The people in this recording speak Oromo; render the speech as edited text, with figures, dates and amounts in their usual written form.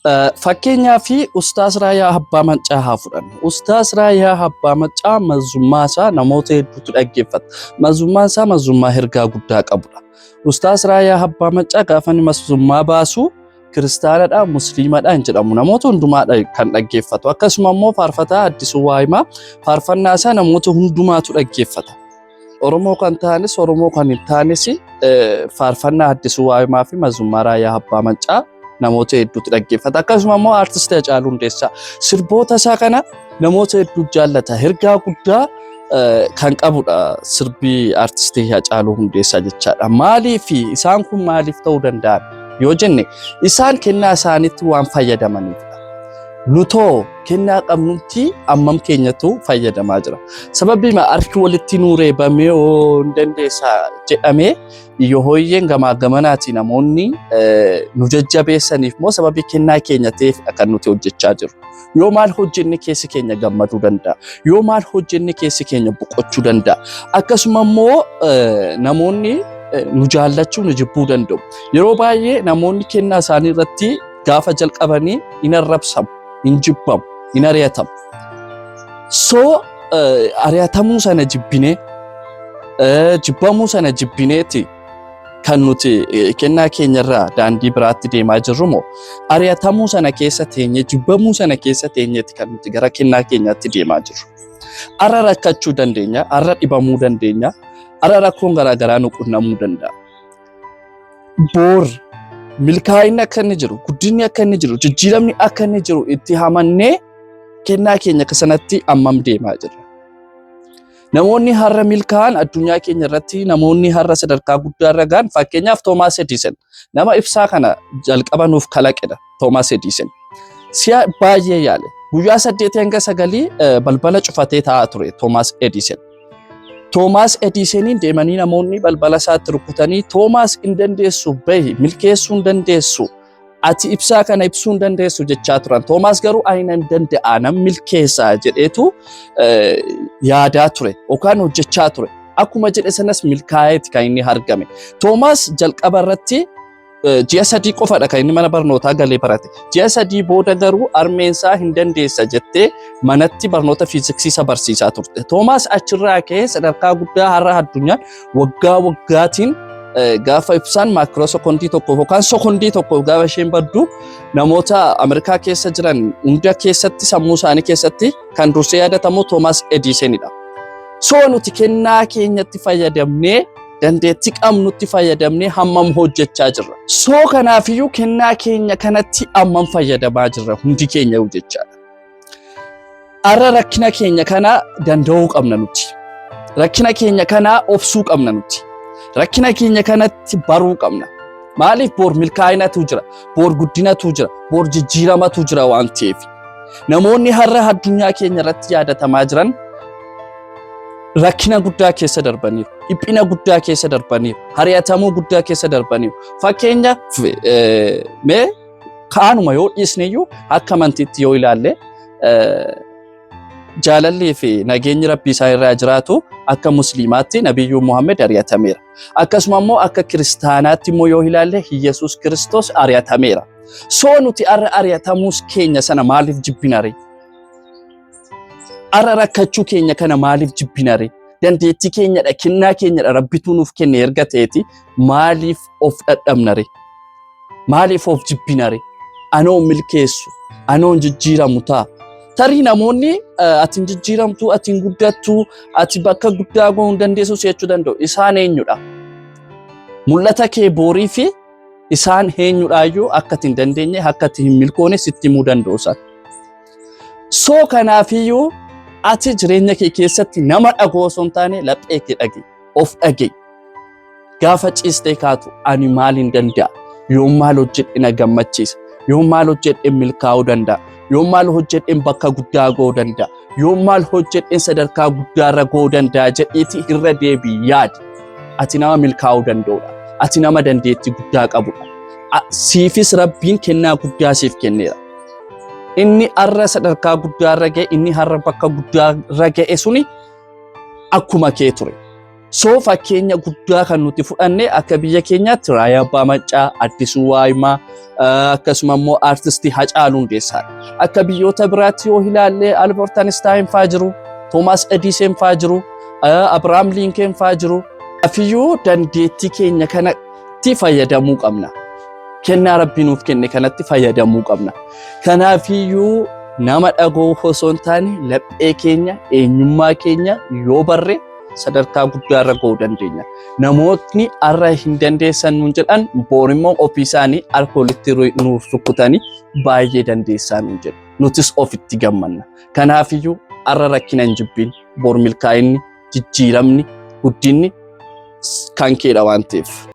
Fakkeenyaa fi Ustaaz Raayyaa Abbaa Maccaa haa fudhannu. Ustaaz Raayyaa Abbaa Maccaa mazummaa isaa namoota hedduutu dhaggeeffata. Mazummaan isaa mazummaa ergaa guddaa qabudha. Ustaaz Raayyaa Abbaa Maccaa gaafa inni mazummaa baasu kiristaanadha, musliimadha hin jedhamu. Namoota hundumaadha kan dhaggeeffatu. Akkasuma immoo faarfataa Addisuu Waahimaa faarfannaa isaa namoota hundumaatu dhaggeeffata. Oromoo kan ta'anis Oromoo kan hin taanes faarfannaa Addisuu Waahimaa fi mazummaa Raayyaa Abbaa Maccaa namoota hedduutu dhaggeeffata. Akkasuma immoo aartistii Hacaaluu Hundeessaa sirboota isaa kana namoota hedduu jaallata. Ergaa guddaa kan qabudha sirbii aartistii Hacaaluu Hundeessaa jechaadha. Maaliif isaan kun maaliif ta'uu danda'an yoo jenne isaan kennaa isaaniitti waan fayyadamaniif. Nutoo kennaa qabnutti ammam keenyatu fayyadamaa jira. Sababii harki walitti nuu reebamee yoo hin dandeessaa jedhamee yoo hooyyeen gamaa gamanaati namoonni nu jajjabeessaniif moo sababii kennaa keenya ta'eef kan nuti hojjechaa jiru. Yoo maal hojjenne keessi keenya gammaduu danda'a. Yoo maal hojjenne keessi keenya boqochuu danda'a. Akkasuma immoo namoonni nu jaallachuu nu jibbuu danda'u. Yeroo baay'ee namoonni kennaa isaanii irratti gaafa jalqabanii hin arrabsamu. In jibbamu, in ari'atamu. So ari'atamuu sana jibbamuu sana jibbineeti kan nuti kennaa keenyarraa daandii biraatti deemaa jirru moo ari'atamuu sana keessa teenye jibbamuu sana keessa teenyeeti kan nuti gara kennaa keenyaatti deemaa jirru. Arra rakkachuu dandeenya, arra dhibamuu dandeenya, arra rakkoon garaagaraa nu qunnamuu danda'a. Boor milkaa'inni akka inni jiru, guddinni akka inni jiru, jijjiiramni akka inni jiru itti hamannee kennaa keenya sanatti ammam deemaa jirra. Namoonni har'a milkaa'an addunyaa keenya irratti namoonni har'a sadarkaa guddaa irra ga'an fakkeenyaaf Toomaas Edison nama ibsaa kana jalqaba nuuf kalaqedha. Toomaas Edison si'a baay'ee yaale guyyaa 8 hanga 9 balbala cufatee taa'aa ture Toomaas Edison. Toomaas Edisoniin deemanii namoonni balbala isaatti rukutanii Toomaas hin dandeessu bahi milkeessuu hin dandeessu ati ibsaa kana ibsuu hin dandeessu jechaa turan. Toomaas garuu ani hin danda'a nan milkeessaa jedheetu yaadaa ture yookaan hojjechaa ture. Akkuma jedhe sanas milkaa'eeti kan inni argame. Toomaas jalqaba irratti ji'a 3 qofadha kan inni mana barnootaa galee barate. Ji'a 3 booda garuu armeensaa hin dandeessa jettee manatti barnoota fiiziksii barsiisaa turte. Toomaas achirraa ka'ee sadarkaa guddaa har'a addunyaan waggaa waggaatiin gaafa ibsaan maakiroosekondii tokko yookaan sekondii tokko gaafa isheen baddu namoota Ameerikaa keessa jiran hunda keessatti sammuu isaanii keessatti kan dursee yaadatamu Toomaas Edisonidha. So nuti kennaa keenyatti fayyadamnee dandeettii qabnutti fayyadamnee hammam hojjechaa jirra. So kanaafiyyuu kennaa keenya kanatti hammam fayyadamaa jirra hundi keenya jechaadha. Arra rakkina keenya kana danda'uu qabna nuti. Rakkina keenya kana obsuu qabna nuti. Rakkina keenya kanatti baruu qabna. Maaliif boor milkaa'inatu jira, boor guddinatu jira, boor jijjiiramatu jira waan ta'eef. Namoonni har'a addunyaa keenya irratti yaadatamaa jiran rakkina guddaa keessa darbaniiru, dhiphina guddaa keessa darbaniiru, ari'atamuu guddaa keessa darbaniiru. Fakkeenyaaf mee kaanuma yoo dhiisneyyuu akka amantiitti yoo ilaalle jaalallee fi nageenyi rabbii isaa irraa jiraatu akka musliimaatti nabiyyuu Muhammad ari'atameera. Akkasuma immoo akka kiristaanaatti immoo yoo ilaalle Yesuus Kiristoos ari'atameera. So nuti arra ari'atamuus keenya sana maaliif jibbinare? Arra rakkachuu keenya kana maaliif jibbinare? Dandeettii keenyadha, kennaa keenyadha rabbitu nuuf kenne erga ta'eeti maaliif of dhadhabnare? Maaliif of jibbinare? Anoo milkeessu, anoo jijjiiramu ta'a. Tarii namoonni ati jijjiiramtu, ati guddattu, ati bakka guddaa gahuu hin dandeessu jechuu danda'u. Isaan eenyudha? Mul'ata kee boorii fi isaan eenyudhaayyuu akka ati hin dandeenye, akka ati hin milkoone sitti himuu danda'u isaan. So kanaafiyyuu ati jireenya kee keessatti nama dhagoo osoo hin taane laphee kee dhage, of dhage. Gaafa ciistee kaatu ani maal hin danda'a? Yoo maal hojjedhe na gammachiisa? Yoo maal hojjedhe milkaa'uu danda'a? Yoo maal hojjedhe bakka guddaa gahuu danda'a? Yoo maal hojjedhe sadarkaa guddaarra gahuu danda'a jedhiiti irra deebii yaadi. Ati nama milkaa'uu danda'udha. Ati nama dandeettii guddaa qabudha. Siifis rabbiin kennaa guddaa siif kenneera. Inni har'a sadarkaa guddaarra ga'e, inni har'a bakka guddaarra ga'e suni akkuma kee ture. So fakkeenya guddaa kan nuti fudhanne akka biyya keenyaatti Raayyaa Abbaa Maccaa, Addisuu Waayimaa, akkasuma immoo aartistii Hacaaluu Hundeessaadha. Akka biyyoota biraatti yoo ilaalle Albert Einstein faa jiru, Thomas Edison faa jiru, Abraham Lincoln faa jiru. Afiyyuu dandeettii keenya kanatti fayyadamuu qabna. Kennaa Rabbi nuuf kenne kanatti fayyadamuu qabna. Kanaafiyyuu nama dhagoo osoo hin taane laphee keenya, eenyummaa keenya yoo barre sadarkaa guddaa irra ga'uu dandeenya. Namootni har'a hin dandeessan nuun jedhan boor immoo ofii isaanii alkoolitti nuuf rukkutanii baay'ee dandeessaa nuun jedhu. Nutis ofitti gammanna. Kanaafiyyuu har'a rakkina hin jibbiin, boor milkaa'inni, jijjiiramni, guddinni kan keedha waan ta'eef.